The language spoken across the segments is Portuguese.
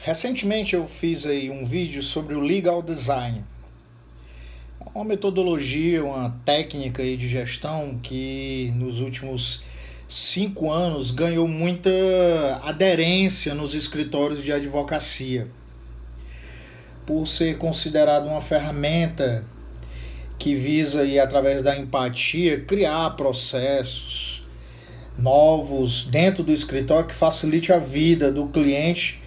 Recentemente eu fiz aí um vídeo sobre o Legal Design. É uma metodologia, uma técnica aí de gestão que nos últimos 5 anos ganhou muita aderência nos escritórios de advocacia, por ser considerado uma ferramenta que visa aí, através da empatia, criar processos novos dentro do escritório que facilite a vida do cliente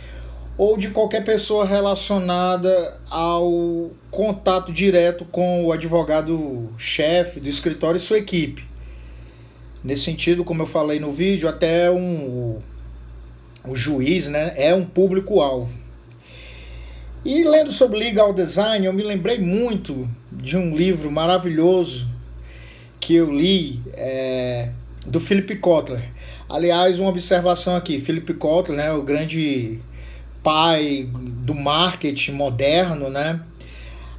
ou de qualquer pessoa relacionada ao contato direto com o advogado-chefe do escritório e sua equipe. Nesse sentido, como eu falei no vídeo, até o juiz, né, é um público-alvo. E lendo sobre Legal Design, eu me lembrei muito de um livro maravilhoso que eu li, do Philip Kotler. Aliás, uma observação aqui, Philip Kotler, né, o grande pai do marketing moderno, né,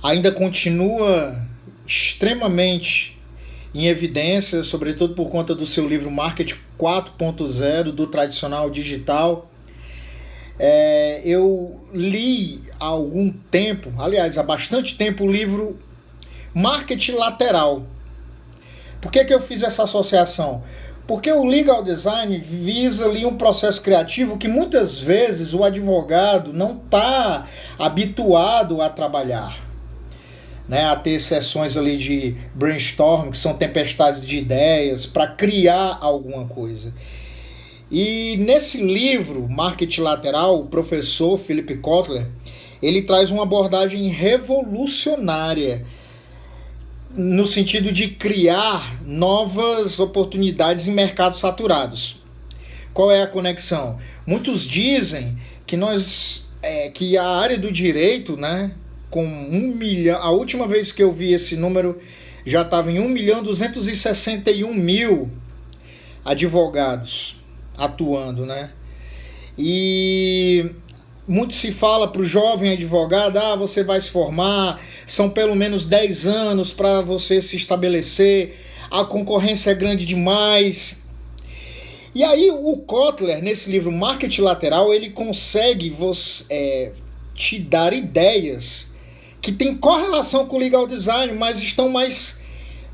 ainda continua extremamente em evidência, sobretudo por conta do seu livro Marketing 4.0, do tradicional digital. Eu li há algum tempo, aliás, há bastante tempo, o livro Marketing Lateral. Por que eu fiz essa associação? Porque o Legal Design visa ali um processo criativo que muitas vezes o advogado não está habituado a trabalhar, né? A ter sessões ali de brainstorm, que são tempestades de ideias, para criar alguma coisa. E nesse livro, Marketing Lateral, o professor Philip Kotler, ele traz uma abordagem revolucionária no sentido de criar novas oportunidades em mercados saturados. Qual é a conexão? Muitos dizem que que a área do direito, né, com 1 milhão, a última vez que eu vi esse número já estava em 1.261.000 advogados atuando, né? E muito se fala para o jovem advogado, você vai se formar, são pelo menos 10 anos para você se estabelecer, a concorrência é grande demais. E aí o Kotler, nesse livro Marketing Lateral, ele consegue te dar ideias que têm correlação com o Legal Design, mas estão mais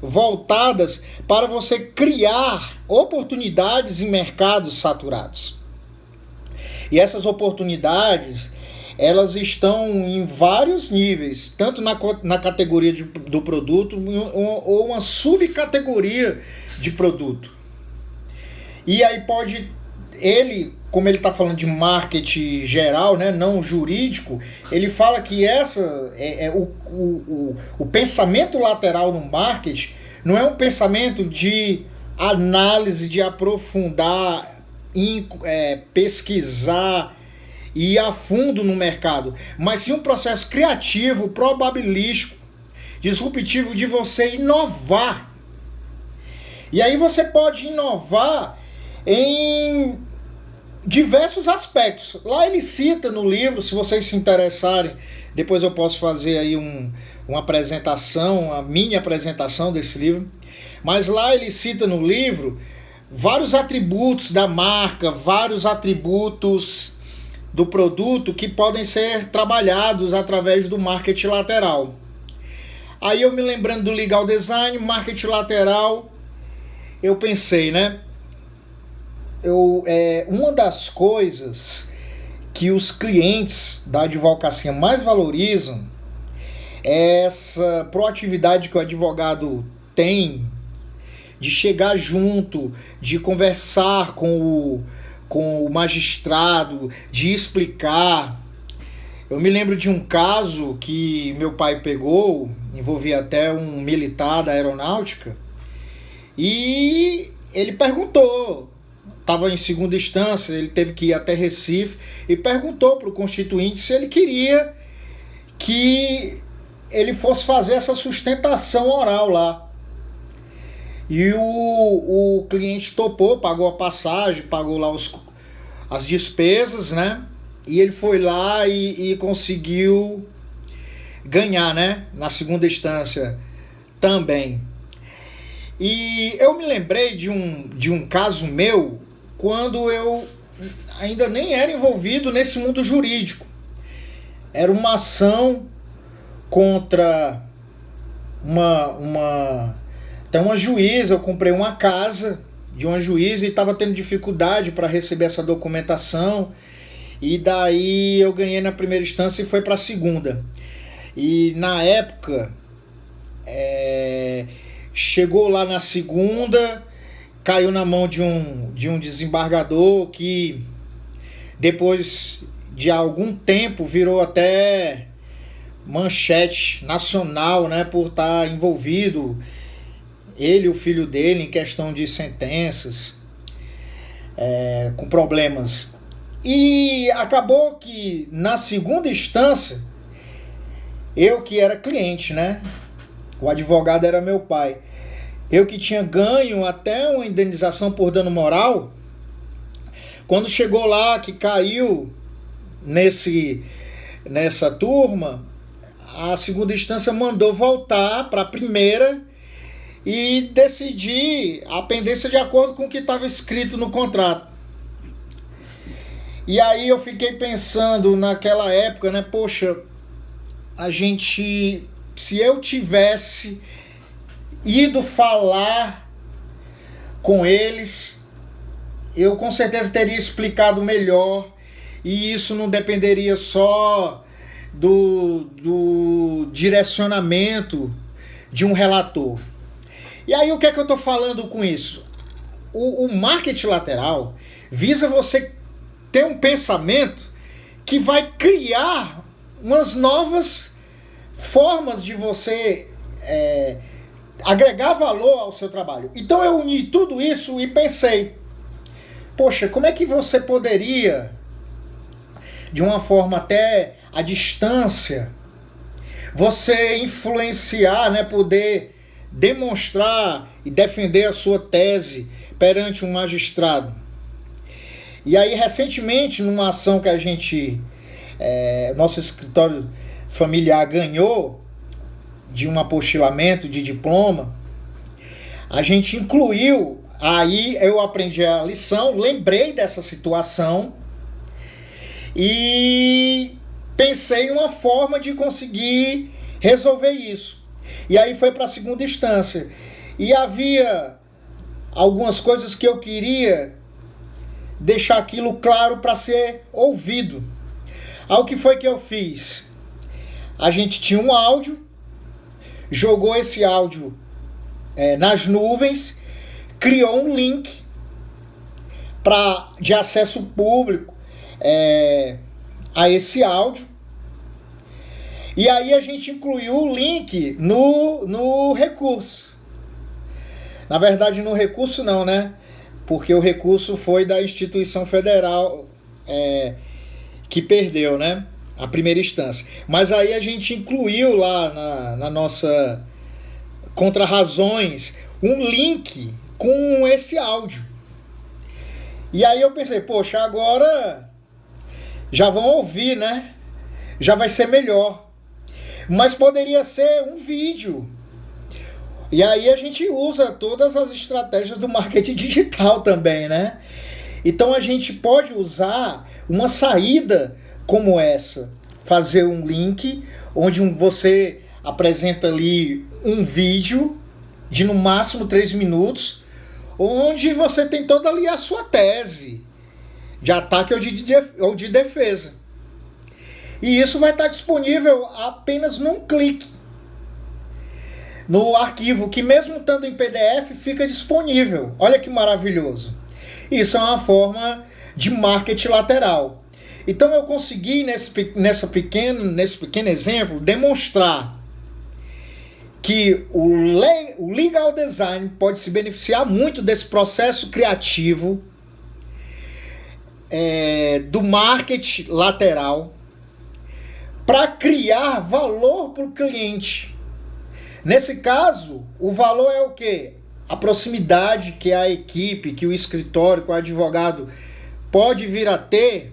voltadas para você criar oportunidades em mercados saturados. E essas oportunidades, elas estão em vários níveis, tanto na categoria do produto ou uma subcategoria de produto. E aí como ele está falando de marketing geral, né, não jurídico, ele fala que o pensamento lateral no marketing não é um pensamento de análise, de aprofundar, pesquisar e ir a fundo no mercado, mas sim um processo criativo, probabilístico, disruptivo de você inovar. E aí você pode inovar em diversos aspectos. Lá ele cita no livro, se vocês se interessarem, depois eu posso fazer aí uma apresentação, uma mini apresentação desse livro, mas lá ele cita no livro vários atributos da marca, vários atributos do produto que podem ser trabalhados através do marketing lateral. Aí eu me lembrando do Legal Design, marketing lateral, eu pensei, né? Uma das coisas que os clientes da advocacia mais valorizam é essa proatividade que o advogado tem de chegar junto, de conversar com o magistrado, de explicar. Eu me lembro de um caso que meu pai pegou, envolvia até um militar da aeronáutica, e ele perguntou, estava em segunda instância, ele teve que ir até Recife, e perguntou para o constituinte se ele queria que ele fosse fazer essa sustentação oral lá. E o cliente topou, pagou a passagem, pagou lá as despesas, né? E ele foi lá e conseguiu ganhar, né? Na segunda instância também. E eu me lembrei de um caso meu quando eu ainda nem era envolvido nesse mundo jurídico. era uma ação contra até uma juíza. Eu comprei uma casa de uma juíza e estava tendo dificuldade para receber essa documentação, e daí eu ganhei na primeira instância e foi para a segunda. E na época, chegou lá na segunda, caiu na mão de um desembargador que depois de algum tempo virou até manchete nacional, né, por estar envolvido, ele e o filho dele, em questão de sentenças, com problemas. E acabou que na segunda instância, eu que era cliente, né, o advogado era meu pai, eu que tinha ganho até uma indenização por dano moral, quando chegou lá, que caiu nessa turma, a segunda instância mandou voltar para a primeira e decidir a pendência de acordo com o que estava escrito no contrato. E aí eu fiquei pensando naquela época, né, poxa, se eu tivesse ido falar com eles, eu com certeza teria explicado melhor, e isso não dependeria só do direcionamento de um relator. E aí o que é que eu estou falando com isso? O marketing lateral visa você ter um pensamento que vai criar umas novas formas de você agregar valor ao seu trabalho. Então eu uni tudo isso e pensei, poxa, como é que você poderia, de uma forma até à distância, você influenciar, né, poder demonstrar e defender a sua tese perante um magistrado. E aí, recentemente, numa ação que a gente, nosso escritório familiar ganhou, de um apostilamento de diploma, a gente incluiu, aí eu aprendi a lição, lembrei dessa situação e pensei em uma forma de conseguir resolver isso. E aí foi para a segunda instância. E havia algumas coisas que eu queria deixar aquilo claro para ser ouvido. Aí o que foi que eu fiz? A gente tinha um áudio, jogou esse áudio nas nuvens, criou um link de acesso público a esse áudio, e aí a gente incluiu o link no recurso. Na verdade, no recurso não, né? Porque o recurso foi da instituição federal que perdeu, né? A primeira instância. Mas aí a gente incluiu lá na nossa contrarrazões um link com esse áudio. E aí eu pensei, poxa, agora já vão ouvir, né? Já vai ser melhor. Mas poderia ser um vídeo. E aí a gente usa todas as estratégias do marketing digital também, né? Então a gente pode usar uma saída como essa, fazer um link onde você apresenta ali um vídeo de no máximo 3 minutos, onde você tem toda ali a sua tese de ataque ou de defesa. E isso vai estar disponível apenas num clique no arquivo, que mesmo estando em PDF fica disponível. Olha que maravilhoso. Isso é uma forma de marketing lateral. Então eu consegui nesse pequeno exemplo demonstrar que o legal design pode se beneficiar muito desse processo criativo do marketing lateral para criar valor para o cliente. Nesse caso, o valor é o quê? A proximidade que a equipe, que o escritório, que o advogado pode vir a ter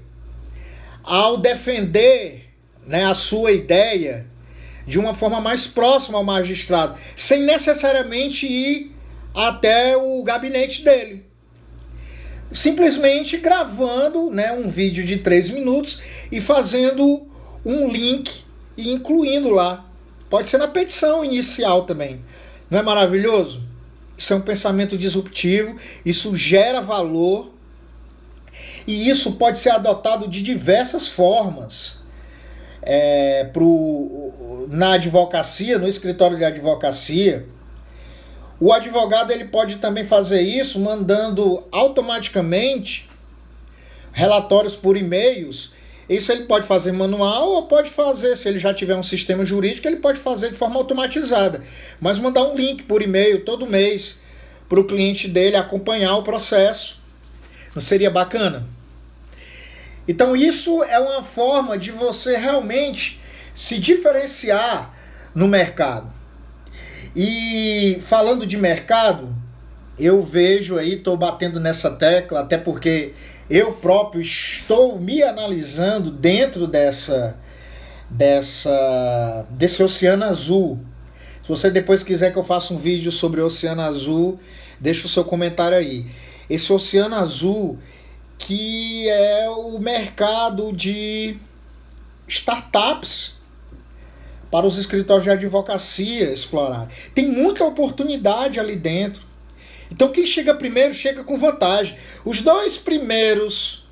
ao defender, né, a sua ideia de uma forma mais próxima ao magistrado, sem necessariamente ir até o gabinete dele. Simplesmente gravando, né, um vídeo de 3 minutos e fazendo um link e incluindo lá. Pode ser na petição inicial também. Não é maravilhoso? Isso é um pensamento disruptivo, isso gera valor e isso pode ser adotado de diversas formas. Na advocacia, no escritório de advocacia, o advogado ele pode também fazer isso mandando automaticamente relatórios por e-mails. Isso ele pode fazer manual ou pode fazer, se ele já tiver um sistema jurídico, ele pode fazer de forma automatizada. Mas mandar um link por e-mail todo mês para o cliente dele acompanhar o processo. Não seria bacana? Então isso é uma forma de você realmente se diferenciar no mercado. E falando de mercado, eu vejo aí, estou batendo nessa tecla, até porque eu próprio estou me analisando dentro desse oceano azul. Se você depois quiser que eu faça um vídeo sobre o oceano azul, deixa o seu comentário aí. Esse oceano azul que é o mercado de startups para os escritórios de advocacia explorar. Tem muita oportunidade ali dentro. Então quem chega primeiro chega com vantagem. Os dois primeiros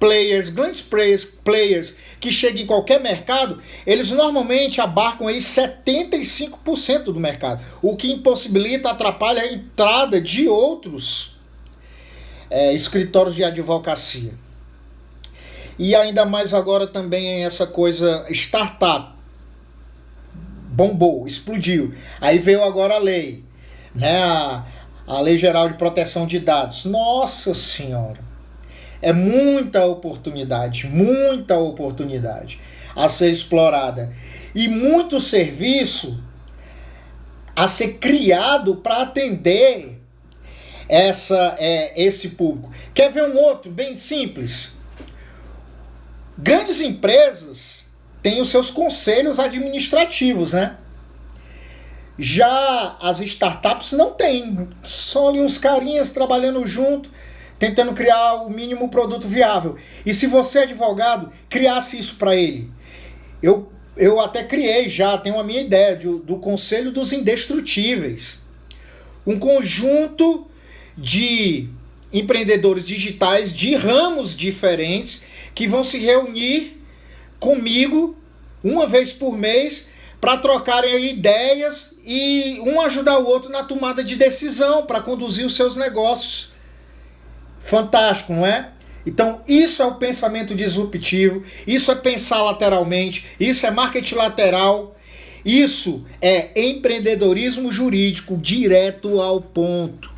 players, grandes players que chegam em qualquer mercado, eles normalmente abarcam aí 75% do mercado, o que impossibilita, atrapalha a entrada de outros escritórios de advocacia. E ainda mais agora também essa coisa startup. Bombou, explodiu. Aí veio agora a lei, né? A Lei Geral de Proteção de Dados. Nossa Senhora! É muita oportunidade a ser explorada. E muito serviço a ser criado para atender esse público. Quer ver um outro bem simples? Grandes empresas têm os seus conselhos administrativos, né? Já as startups não têm. Só ali uns carinhas trabalhando junto, tentando criar o mínimo produto viável. E se você, advogado, criasse isso para ele? Eu até criei já, tenho a minha ideia do Conselho dos Indestrutíveis. Um conjunto de empreendedores digitais de ramos diferentes que vão se reunir comigo uma vez por mês para trocarem ideias e um ajudar o outro na tomada de decisão para conduzir os seus negócios. Fantástico, não é? Então isso é o pensamento disruptivo, isso é pensar lateralmente, isso é marketing lateral, isso é empreendedorismo jurídico direto ao ponto.